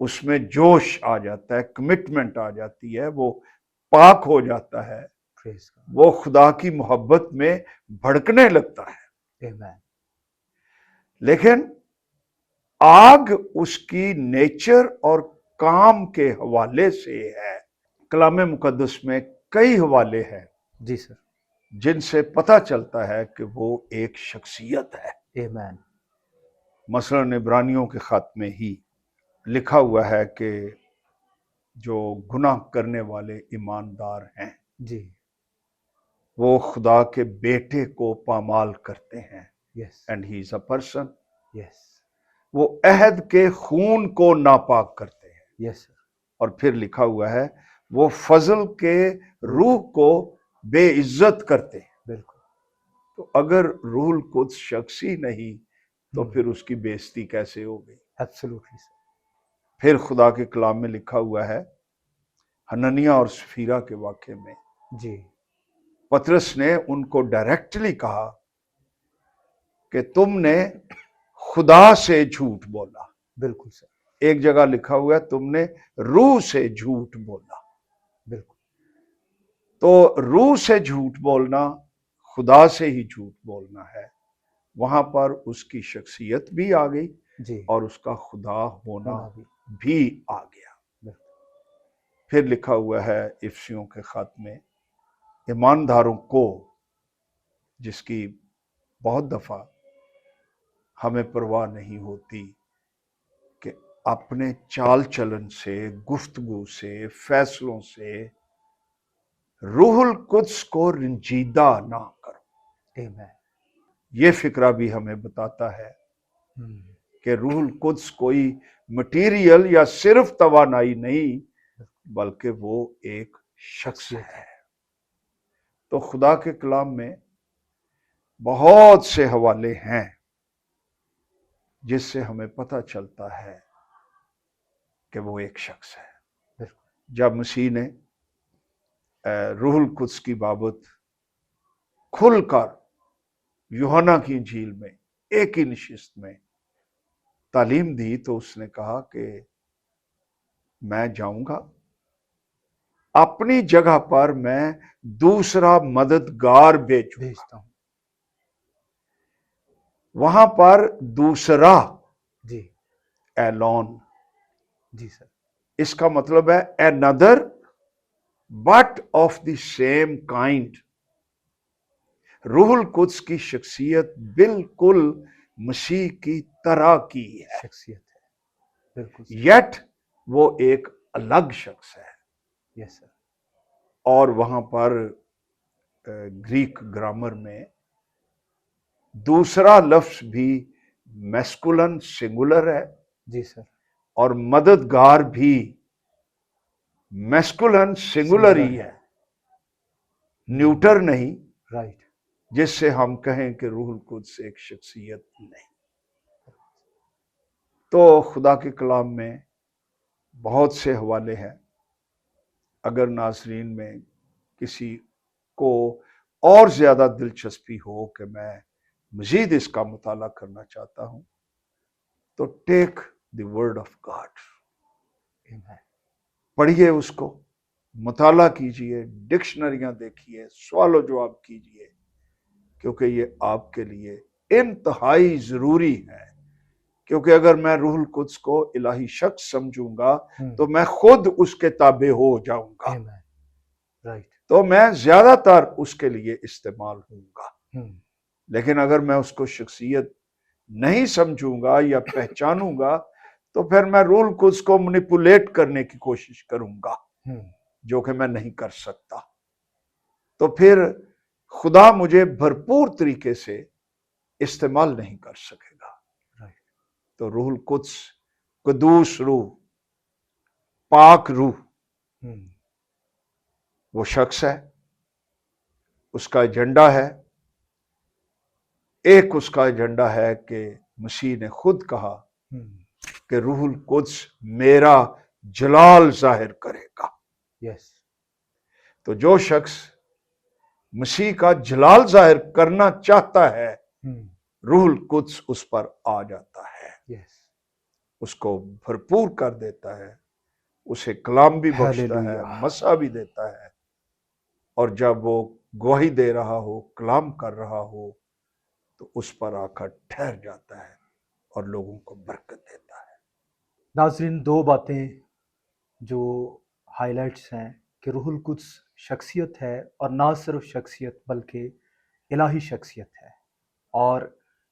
اس میں جوش آ جاتا ہے، کمٹمنٹ آ جاتی ہے، وہ پاک ہو جاتا ہے، Praise God. وہ خدا کی محبت میں بھڑکنے لگتا ہے۔ Amen. لیکن آگ اس کی نیچر اور کام کے حوالے سے ہے۔ کلام مقدس میں کئی حوالے ہیں جی سر. جن سے پتہ چلتا ہے کہ وہ ایک شخصیت ہے۔ Amen. مثلاً عبرانیوں کے خط میں ہی لکھا ہوا ہے کہ جو گناہ کرنے والے ایماندار ہیں جی. وہ خدا کے بیٹے کو پامال کرتے ہیں۔ Yes. And he is a person, Yes. وہ عہد کے خون کو ناپاک کرتے ہیں۔ Yes sir. اور پھر لکھا ہوا ہے وہ فضل کے روح کو بے عزت کرتے ہیں۔ بالکل. تو اگر روح القدس شخص ہی نہیں تو پھر اس کی بے عزتی کیسے ہو گئی؟ Absolutely sir. پھر خدا کے کلام میں لکھا ہوا ہے حنانیہ اور سفیرہ کے واقعے میں جی. پطرس نے ان کو ڈائریکٹلی کہا کہ تم نے خدا سے جھوٹ بولا۔ بالکل سر. ایک جگہ لکھا ہوا ہے تم نے روح سے جھوٹ بولا۔ بالکل. تو روح سے جھوٹ بولنا خدا سے ہی جھوٹ بولنا ہے۔ وہاں پر اس کی شخصیت بھی آ گئی جی. اور اس کا خدا ہونا ہونا بھی. بھی آ گیا۔ بالکل. پھر لکھا ہوا ہے افسیوں کے خط میں ایمانداروں کو، جس کی بہت دفعہ ہمیں پرواہ نہیں ہوتی کہ اپنے چال چلن سے، گفتگو سے، فیصلوں سے روح القدس کو رنجیدہ نہ کرو۔ Amen. یہ فقرہ بھی ہمیں بتاتا ہے کہ روح القدس کوئی مٹیریل یا صرف توانائی نہیں بلکہ وہ ایک شخص ہے۔ تو خدا کے کلام میں بہت سے حوالے ہیں جس سے ہمیں پتہ چلتا ہے کہ وہ ایک شخص ہے۔ جب مسیح نے روح القدس کی بابت کھل کر یوحنا کی انجیل میں ایک ہی نشست میں تعلیم دی تو اس نے کہا کہ میں جاؤں گا، اپنی جگہ پر میں دوسرا مددگار بھیجتا ہوں۔ وہاں پر دوسرا جی. ایلون، جی سر. اس کا مطلب ہے another but of the same kind۔ روح القدس کی شخصیت بالکل مسیح کی طرح کی ہے، شخصیت ہے. بالکل. یٹ وہ ایک الگ شخص ہے۔ یس سر. اور وہاں پر گریک گرامر میں دوسرا لفظ بھی میسکولن سنگولر ہے، جی سر. اور مددگار بھی میسکولن سنگولر ہی ہے، نیوٹر نہیں، رائٹ. جس سے ہم کہیں کہ روح القدس ایک شخصیت نہیں۔ تو خدا کے کلام میں بہت سے حوالے ہیں۔ اگر ناظرین میں کسی کو اور زیادہ دلچسپی ہو کہ میں مزید اس کا مطالعہ کرنا چاہتا ہوں تو ٹیک دی ورڈ آف گاڈ، پڑھیے اس کو، مطالعہ کیجئے، ڈکشنریاں دیکھیے، سوال و جواب کیجئے، کیونکہ یہ آپ کے لیے انتہائی ضروری ہے۔ کیونکہ اگر میں روح القدس کو الہی شخص سمجھوں گا تو میں خود اس کے تابع ہو جاؤں گا، تو میں زیادہ تر اس کے لیے استعمال ہوں گا۔ لیکن اگر میں اس کو شخصیت نہیں سمجھوں گا یا پہچانوں گا تو پھر میں روح القدس کو منیپولیٹ کرنے کی کوشش کروں گا، جو کہ میں نہیں کر سکتا۔ تو پھر خدا مجھے بھرپور طریقے سے استعمال نہیں کر سکے گا۔ تو روح القدس قدوس روح، پاک روح، وہ شخص ہے، اس کا ایجنڈا ہے۔ ایک اس کا ایجنڈا ہے کہ مسیح نے خود کہا کہ روح القدس میرا جلال ظاہر کرے گا۔ یس. تو جو شخص مسیح کا جلال ظاہر کرنا چاہتا ہے روح القدس اس پر آ جاتا ہے، یس. اس کو بھرپور کر دیتا ہے، اسے کلام بھی بخشتا ہے، ہاللویہ، مسا بھی دیتا ہے، اور جب وہ گواہی دے رہا ہو، کلام کر رہا ہو، تو اس پر آ کر ٹھہر جاتا ہے اور لوگوں کو برکت دیتا ہے۔ ناظرین دو باتیں جو ہائی لائٹس ہیں کہ روح القدس شخصیت ہے، اور نہ صرف شخصیت بلکہ الہی شخصیت ہے، اور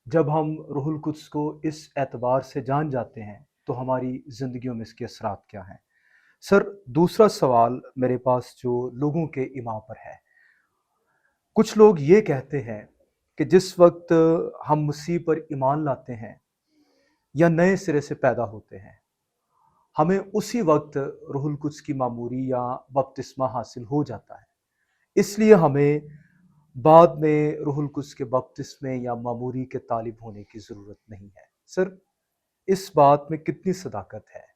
جب ہم روح القدس کو اس اعتبار سے جان جاتے ہیں تو ہماری زندگیوں میں اس کے اثرات کیا ہیں۔ سر دوسرا سوال میرے پاس جو لوگوں کے ایمان پر ہے، کچھ لوگ یہ کہتے ہیں کہ جس وقت ہم مسیح پر ایمان لاتے ہیں یا نئے سرے سے پیدا ہوتے ہیں، ہمیں اسی وقت روح القدس کی معموری یا بپتسمہ حاصل ہو جاتا ہے، اس لیے ہمیں بعد میں روح القدس کے بپتسمے یا معموری کے طالب ہونے کی ضرورت نہیں ہے۔ سر اس بات میں کتنی صداقت ہے؟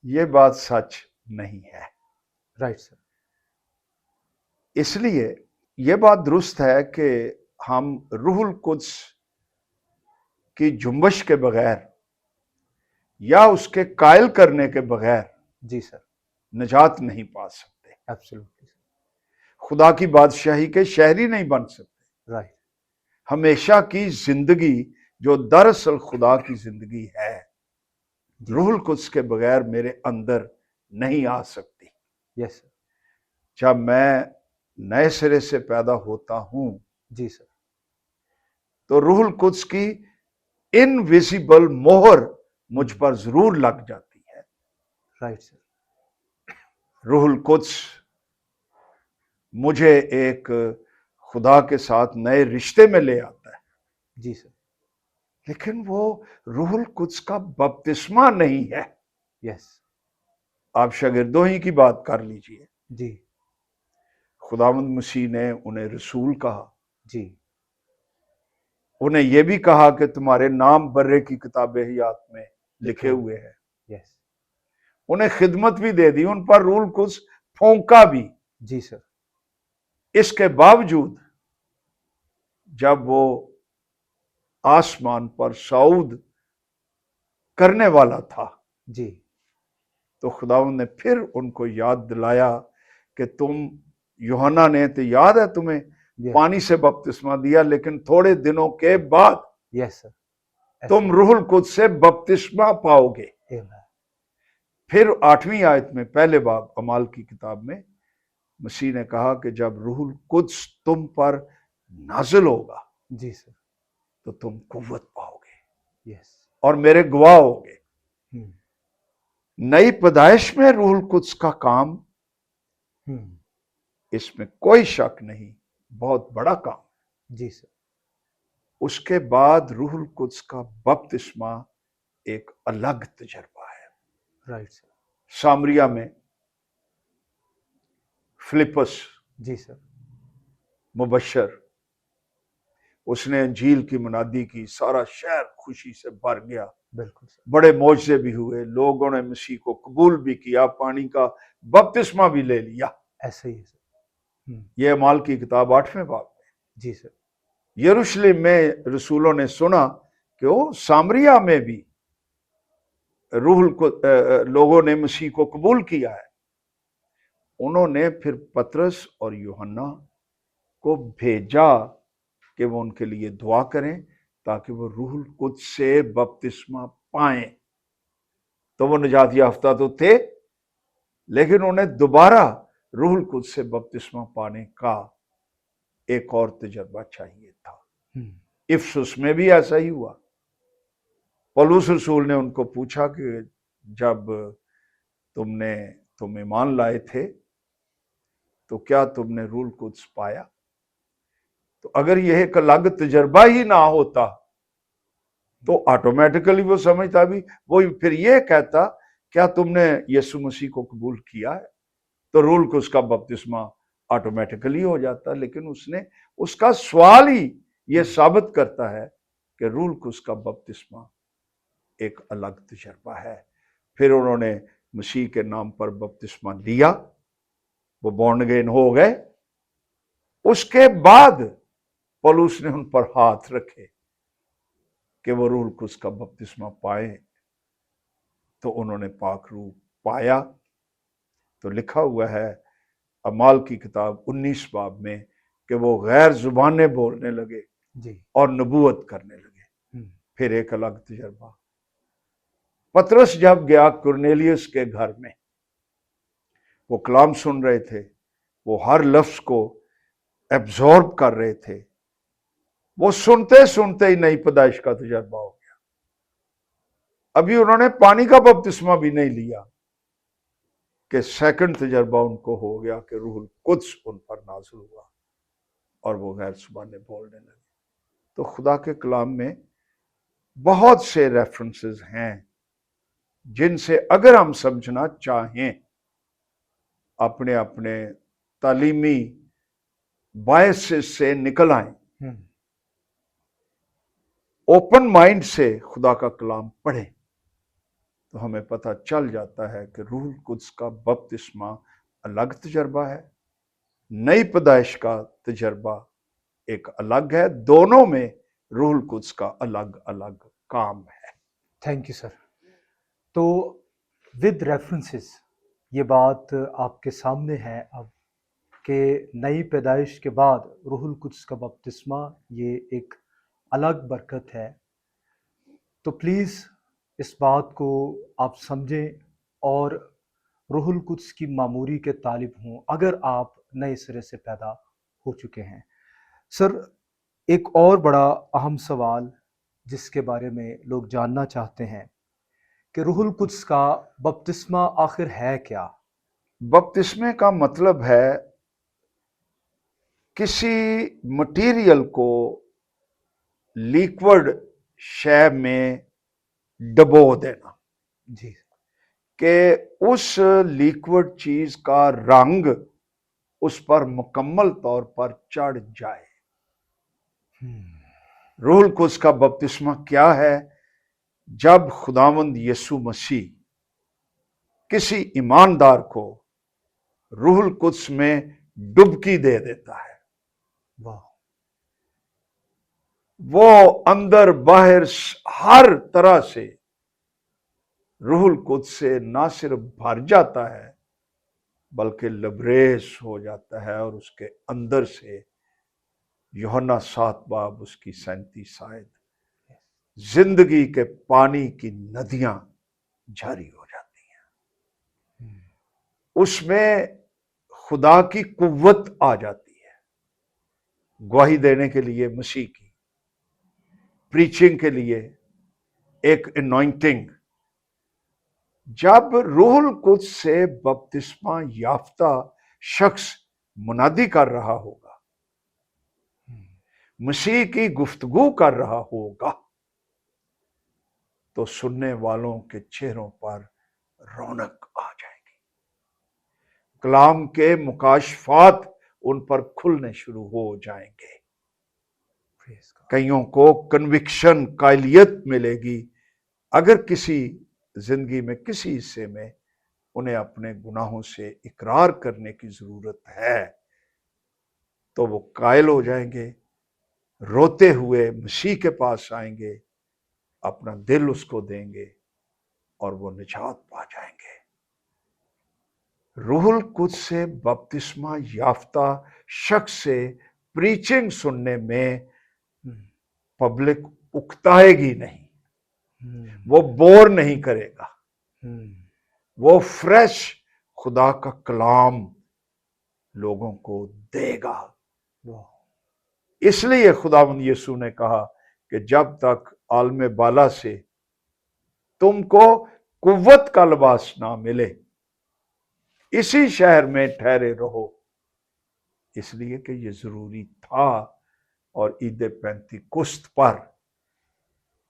یہ بات سچ نہیں ہے۔ Right sir. اس لیے یہ بات درست ہے کہ ہم روح القدس کی جنبش کے بغیر یا اس کے قائل کرنے کے بغیر جی سر۔ نجات نہیں پا سکتے، ایبسولوٹلی خدا کی بادشاہی کے شہری نہیں بن سکتے۔ رائٹ۔ ہمیشہ کی زندگی جو دراصل خدا کی زندگی ہے، روح القدس کے بغیر میرے اندر نہیں آ سکتی۔ یس سر۔ جب میں نئے سرے سے پیدا ہوتا ہوں جی سر۔ تو روح القدس کی انویزیبل مہر مجھ پر ضرور لگ جاتی ہے۔ Right sir. روح القدس مجھے ایک خدا کے ساتھ نئے رشتے میں لے آتا ہے، جی سر۔ لیکن وہ روح القدس کا بپتسمہ نہیں ہے۔ یس۔ آپ شاگردوں ہی کی بات کر لیجئے، جی خداوند مسیح نے انہیں رسول کہا، جی انہیں یہ بھی کہا کہ تمہارے نام برے کی کتاب حیات میں لکھے ہوئے ہیں، یس۔ انہیں خدمت بھی دے دی، ان پر روح القدس پھونکا بھی۔ جی سر۔ اس کے باوجود جب وہ آسمان پر صعود کرنے والا تھا جی تو خداوند نے پھر ان کو یاد دلایا کہ تم، یوحنا نے تو یاد ہے تمہیں پانی سے بپتسمہ دیا، لیکن تھوڑے دنوں کے بعد یس سر تم روح القدس سے بپتسمہ پاؤ گے۔ پھر 8ویں آیت میں پہلے باب اعمال کی کتاب میں مسیح نے کہا کہ جب روح القدس تم پر نازل ہوگا جی سر۔ تو تم قوت پاؤ گے یس۔ اور میرے گواہ ہوگے۔ نئی پیدائش میں روح القدس کا کام، اس میں کوئی شک نہیں، بہت بڑا کام۔ جی سر۔ اس کے بعد روح القدس کا بپتسمہ ایک الگ تجربہ ہے۔ Right sir. سامریہ میں فلپس جی سر۔ مبشر، اس نے انجیل کی منادی کی، سارا شہر خوشی سے بھر گیا، بالکل سر۔ بڑے معجزے بھی ہوئے، لوگوں نے مسیح کو قبول بھی کیا، پانی کا بپتسمہ بھی لے لیا۔ ایسے ہی ہے سر۔ یہ اعمال کی کتاب 8ویں باب میں۔ جی سر۔ یروشلم میں رسولوں نے سنا کہ وہ سامریہ میں بھی لوگوں نے مسیح کو قبول کیا ہے۔ انہوں نے پھر پطرس اور یوحنا کو بھیجا کہ وہ ان کے لیے دعا کریں تاکہ وہ روح القدس سے بپتسمہ پائیں۔ تو وہ نجات یافتہ تو تھے، لیکن انہیں دوبارہ روح القدس سے بپتسمہ پانے کا ایک اور تجربہ چاہیے تھا۔ افسس میں بھی ایسا ہی ہوا۔ پولس رسول نے ان کو پوچھا کہ جب تم ایمان لائے تھے تو کیا تم نے روح القدس پایا؟ تو اگر یہ ایک الگ تجربہ ہی نہ ہوتا تو آٹومیٹیکلی وہ سمجھتا بھی، وہ پھر یہ کہتا کیا تم نے یسوع مسیح کو قبول کیا ہے؟ تو روح القدس کا بپتسمہ آٹومیٹیکلی ہو جاتا، لیکن اس کا سوال ہی یہ ثابت کرتا ہے کہ روح القدس کا بپتسمہ ایک الگ تجربہ ہے۔ پھر انہوں نے مسیح کے نام پر بپتسمہ لیا، وہ بورن اگین ہو گئے۔ اس کے بعد پولس نے ان پر ہاتھ رکھے کہ وہ روح القدس کا بپتسمہ پائیں، تو انہوں نے پاک روح پایا۔ تو لکھا ہوا ہے اعمال کی کتاب 19 باب میں کہ وہ غیر زبانیں بولنے لگے جی اور نبوت کرنے لگے۔ ہم، پھر ایک الگ تجربہ، پطرس جب گیا کرنیلیس کے گھر میں، وہ کلام سن رہے تھے، وہ ہر لفظ کو ایبزورب کر رہے تھے، وہ سنتے سنتے ہی نئی پیدائش کا تجربہ ہو گیا۔ ابھی انہوں نے پانی کا بپتسمہ بھی نہیں لیا کہ سیکنڈ تجربہ ان کو ہو گیا کہ روح القدس ان پر نازل ہوا اور وہ غیر زبانیں بولنے لگے۔ تو خدا کے کلام میں بہت سے ریفرنسز ہیں جن سے اگر ہم سمجھنا چاہیں، اپنے اپنے تعلیمی باعث سے نکل آئیں، ہم، اوپن مائنڈ سے خدا کا کلام پڑھیں، تو ہمیں پتہ چل جاتا ہے کہ روح القدس کا بپتسمہ الگ تجربہ ہے، نئی پیدائش کا تجربہ ایک الگ ہے، دونوں میں روح القدس کا الگ الگ کام ہے۔ Thank you sir. تو ود ریفرنسز یہ بات آپ کے سامنے ہے اب کہ نئی پیدائش کے بعد روح القدس کا بپتسمہ یہ ایک الگ برکت ہے، تو پلیز اس بات کو آپ سمجھیں اور روح القدس کی معموری کے طالب ہوں اگر آپ نئے سرے سے پیدا ہو چکے ہیں۔ سر، ایک اور بڑا اہم سوال جس کے بارے میں لوگ جاننا چاہتے ہیں کہ روح القدس کا بپتسمہ آخر ہے کیا؟ بپتسمے کا مطلب ہے کسی مٹیریل کو لیکوڈ شے میں ڈبو دینا جی کہ اس لیکوڈ چیز کا رنگ اس پر مکمل طور پر چڑھ جائے۔ روح القدس کا بپتسمہ کیا ہے؟ جب خداوند یسوع مسیح کسی ایماندار کو روح القدس میں ڈبکی دے دیتا ہے، واہ، وہ اندر باہر ہر طرح سے روح القدس سے نہ صرف بھر جاتا ہے بلکہ لبریز ہو جاتا ہے، اور اس کے اندر سے یوحنا 7 باب اس کی 37 آیت، زندگی کے پانی کی ندیاں جاری ہو جاتی ہیں۔ اس میں خدا کی قوت آ جاتی ہے، گواہی دینے کے لیے مسیح کی، پریچنگ کے لیے ایک انوائنٹنگ۔ جب روح القدس سے بپتسمہ یافتہ شخص منادی کر رہا ہوگا، مسیح کی گفتگو کر رہا ہوگا، تو سننے والوں کے چہروں پر رونق آ جائے گی، کلام کے مکاشفات ان پر کھلنے شروع ہو جائیں گے، کئیوں کو کنوکشن، قائلیت ملے گی۔ اگر کسی زندگی میں کسی حصے میں انہیں اپنے گناہوں سے اقرار کرنے کی ضرورت ہے تو وہ قائل ہو جائیں گے، روتے ہوئے مسیح کے پاس آئیں گے، اپنا دل اس کو دیں گے اور وہ نجات پا جائیں گے۔ روح القدس سے بپتسمہ یافتہ شخص سے پریچنگ سننے میں پبلک اکتائے گی نہیں، وہ بور نہیں کرے گا، وہ فریش خدا کا کلام لوگوں کو دے گا۔ اس لیے خداوند یسوع نے کہا کہ جب تک عالم بالا سے تم کو قوت کا لباس نہ ملے اسی شہر میں ٹھہرے رہو، اس لیے کہ یہ ضروری تھا، اور عید پینتیکست پر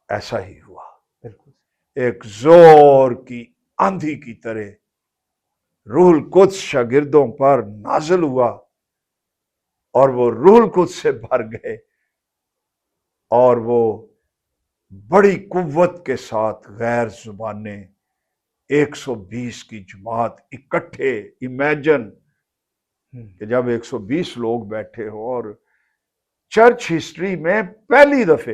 ایسا ہی ہوا۔ بالکل ایک زور کی آندھی کی طرح روح القدس شاگردوں پر نازل ہوا اور وہ روح القدس سے بھر گئے، اور وہ بڑی قوت کے ساتھ غیر زبانیں 120 کی جماعت اکٹھے۔ امیجن کہ جب 120 لوگ بیٹھے ہو، اور چرچ ہسٹری میں پہلی دفعہ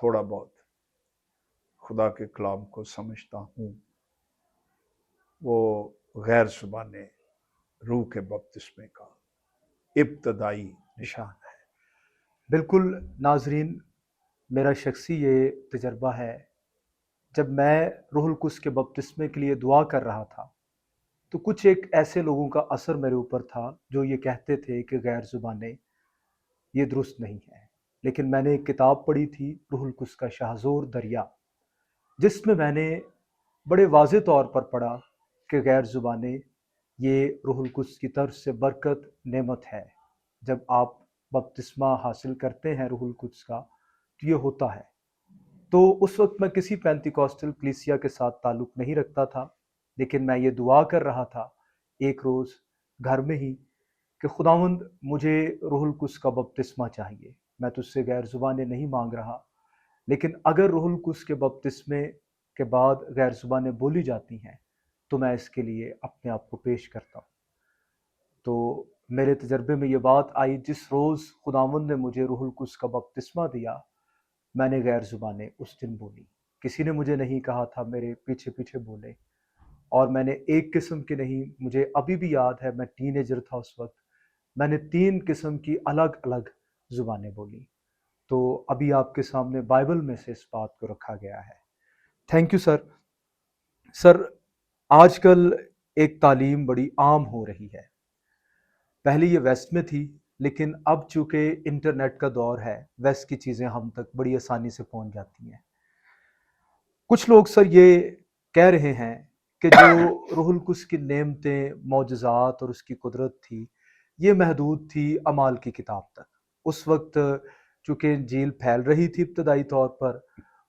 تھوڑا بہت خدا کے کلام کو سمجھتا ہوں وہ غیر زبان روح کے بپتسمے کا ابتدائی نشان ہے۔ بالکل ناظرین، میرا شخصی یہ تجربہ ہے، جب میں روح القدس کے بپتسمے کے لیے دعا کر رہا تھا تو کچھ ایک ایسے لوگوں کا اثر میرے اوپر تھا جو یہ کہتے تھے کہ غیر زبانیں یہ درست نہیں ہے، لیکن میں نے ایک کتاب پڑھی تھی روح القدس کا شاہزور دریا، جس میں نے بڑے واضح طور پر پڑھا کہ غیر زبانیں یہ روح القدس کی طرف سے برکت نعمت ہے۔ جب آپ بپتسمہ حاصل کرتے ہیں روح القدس کا تو یہ ہوتا ہے۔ تو اس وقت میں کسی پینتیکوسٹل کلیسیا کے ساتھ تعلق نہیں رکھتا تھا، لیکن میں یہ دعا کر رہا تھا ایک روز گھر میں ہی کہ خداوند مجھے روح القدس کا بپتسمہ چاہیے، میں تجھ سے غیر زبانیں نہیں مانگ رہا، لیکن اگر روح القدس کے بپتسمے کے بعد غیر زبانیں بولی جاتی ہیں تو میں اس کے لیے اپنے آپ کو پیش کرتا ہوں۔ تو میرے تجربے میں یہ بات آئی، جس روز خداوند نے مجھے روح القدس کا بپتسمہ دیا میں نے غیر زبانیں اس دن بولی۔ کسی نے مجھے نہیں کہا تھا، میرے پیچھے پیچھے بولے، اور میں نے ایک قسم کی نہیں، مجھے ابھی بھی یاد ہے میں ٹین ایجر تھا اس وقت، میں نے 3 قسم کی الگ الگ زبانیں بولی۔ تو ابھی آپ کے سامنے بائبل میں سے اس بات کو رکھا گیا ہے۔ Thank you sir. سر، آج کل ایک تعلیم بڑی عام ہو رہی ہے، پہلے یہ ویسٹ میں تھی، لیکن اب چونکہ انٹرنیٹ کا دور ہے، ویسٹ کی چیزیں ہم تک بڑی آسانی سے پہنچ جاتی ہیں۔ کچھ لوگ سر یہ کہہ رہے ہیں کہ جو روح القدس کی نعمتیں، معجزات اور اس کی قدرت تھی، یہ محدود تھی اعمال کی کتاب تک۔ اس وقت چونکہ انجیل پھیل رہی تھی ابتدائی طور پر،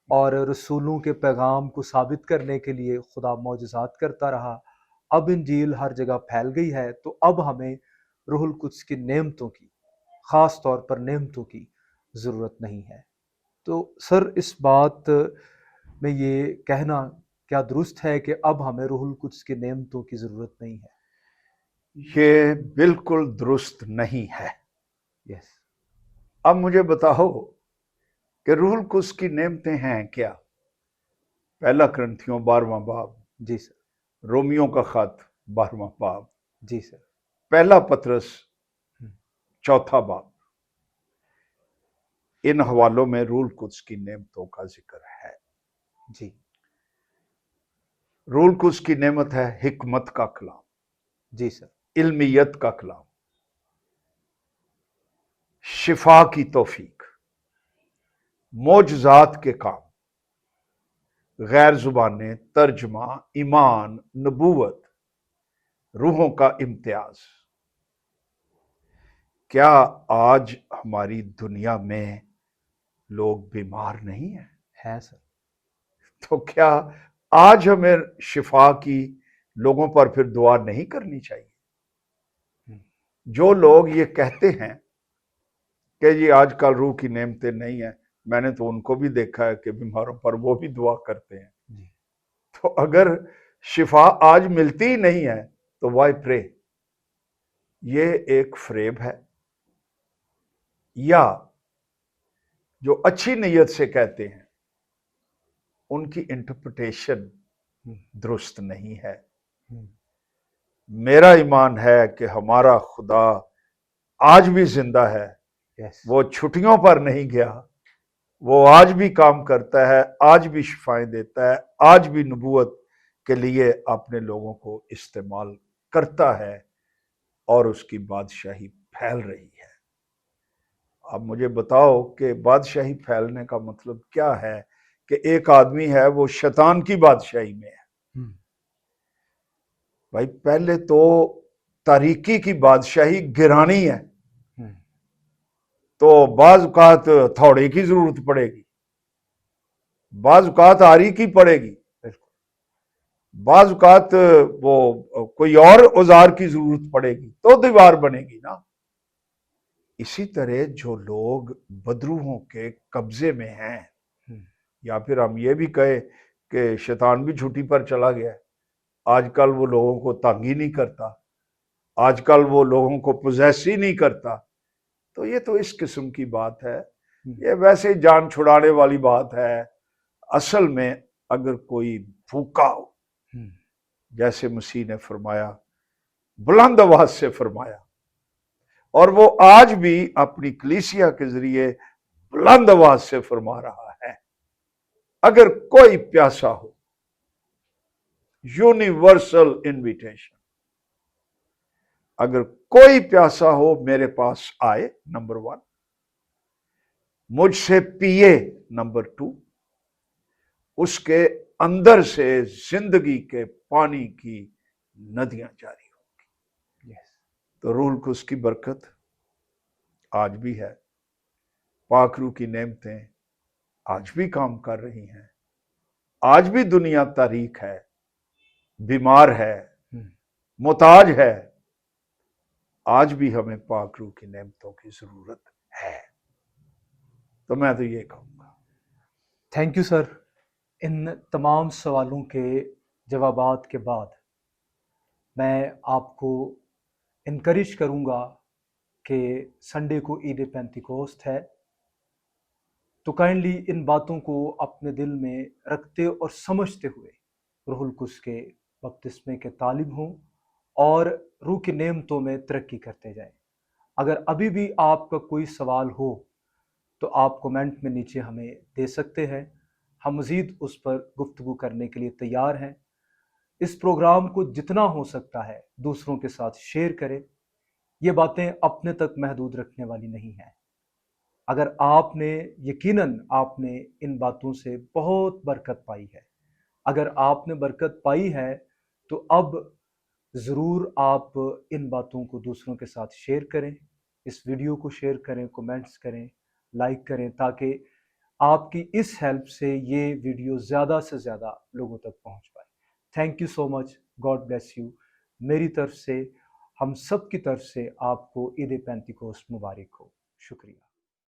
اور رسولوں کے پیغام کو ثابت کرنے کے لیے خدا معجزات کرتا رہا، اب انجیل ہر جگہ پھیل گئی ہے، تو اب ہمیں روح القدس کی نعمتوں کی، خاص طور پر نعمتوں کی ضرورت نہیں ہے۔ تو سر، اس بات میں یہ کہنا کیا درست ہے کہ اب ہمیں روح القدس کی نعمتوں کی ضرورت نہیں ہے؟ یہ بالکل درست نہیں ہے۔ یس۔ اب مجھے بتاؤ کہ روح القدس کی نعمتیں ہیں کیا؟ پہلا کرنتھیوں 12واں باب، جی سر۔ رومیوں کا خط 12واں باب، جی سر۔ پہلا پطرس 4 باب، ان حوالوں میں روح القدس کی نعمتوں کا ذکر ہے۔ جی۔ روح القدس کی نعمت ہے حکمت کا کلام، جی سر۔ علمیت کا کلام، شفا کی توفیق، معجزات کے کام، غیر زبانیں، ترجمہ، ایمان، نبوت، روحوں کا امتیاز۔ کیا آج ہماری دنیا میں لوگ بیمار نہیں ہیں؟ ہے سر۔ تو کیا آج ہمیں شفا کی لوگوں پر پھر دعا نہیں کرنی چاہیے؟ جو لوگ یہ کہتے ہیں کہ یہ آج کل روح کی نعمتیں نہیں ہیں، میں نے تو ان کو بھی دیکھا ہے کہ بیماروں پر وہ بھی دعا کرتے ہیں۔ تو اگر شفا آج ملتی ہی نہیں ہے تو وائی پرے؟ یہ ایک فریب ہے، یا جو اچھی نیت سے کہتے ہیں ان کی انٹرپریٹیشن درست نہیں ہے۔ میرا ایمان ہے کہ ہمارا خدا آج بھی زندہ ہے، وہ چھٹیوں پر نہیں گیا، وہ آج بھی کام کرتا ہے، آج بھی شفائیں دیتا ہے، آج بھی نبوت کے لیے اپنے لوگوں کو استعمال کرتا ہے، اور اس کی بادشاہی پھیل رہی ہے۔ اب مجھے بتاؤ کہ بادشاہی پھیلنے کا مطلب کیا ہے؟ کہ ایک آدمی ہے وہ شیطان کی بادشاہی میں ہے۔ بھائی پہلے تو تاریکی کی بادشاہی گرانی ہے، تو بعض اوقات تھوڑے کی ضرورت پڑے گی، بعض اوقات آری کی پڑے گی، بعض اوقات وہ کوئی اور اوزار کی ضرورت پڑے گی تو دیوار بنے گی نا۔ اسی طرح جو لوگ بدروحوں کے قبضے میں ہیں، یا پھر ہم یہ بھی کہے کہ شیطان بھی چھٹی پر چلا گیا، آج کل وہ لوگوں کو تنگ ہی نہیں کرتا، آج کل وہ لوگوں کو پوزیس ہی نہیں کرتا، تو یہ تو اس قسم کی بات ہے یہ ویسے ہی جان چھڑانے والی بات ہے. اصل میں اگر کوئی بھوکا ہو، جیسے مسیح نے فرمایا، بلند آواز سے فرمایا، اور وہ آج بھی اپنی کلیسیا کے ذریعے بلند آواز سے فرما رہا ہے، اگر کوئی پیاسا ہو، یونیورسل انویٹیشن، اگر کوئی پیاسا ہو میرے پاس آئے، نمبر 1، مجھ سے پیے، نمبر 2، اس کے اندر سے زندگی کے پانی کی ندیاں جاری ہوں گی. تو روح القدس کی برکت آج بھی ہے، پاک روح کی نعمتیں آج بھی کام کر رہی ہیں. آج بھی دنیا تاریک ہے، بیمار ہے، محتاج ہے. آج بھی ہمیں پاک روح کی نعمتوں کی ضرورت ہے. تو میں تو یہ کہوں گا. Thank you sir. ان تمام سوالوں کے جوابات کے بعد میں آپ کو انکریج کروں گا کہ سنڈے کو عید پینتیکوست ہے، تو کائنڈلی ان باتوں کو اپنے دل میں رکھتے اور سمجھتے ہوئے روح القدس کے بپتسمے کے طالب ہوں اور روح کی نعمتوں میں ترقی کرتے جائیں. اگر ابھی بھی آپ کا کوئی سوال ہو تو آپ کومنٹ میں نیچے ہمیں دے سکتے ہیں، ہم مزید اس پر گفتگو کرنے کے لیے تیار ہیں. اس پروگرام کو جتنا ہو سکتا ہے دوسروں کے ساتھ شیئر کریں. یہ باتیں اپنے تک محدود رکھنے والی نہیں ہیں. اگر آپ نے یقیناً آپ نے ان باتوں سے بہت برکت پائی ہے، اگر آپ نے برکت پائی ہے تو اب ضرور آپ ان باتوں کو دوسروں کے ساتھ شیئر کریں، اس ویڈیو کو شیئر کریں، کومنٹس کریں، لائک کریں، تاکہ آپ کی اس ہیلپ سے یہ ویڈیو زیادہ سے زیادہ لوگوں تک پہنچ پائے. Thank you so much. God bless you. میری طرف سے، ہم سب کی طرف سے آپ کو عید پینتیکوست مبارک ہو. شکریہ.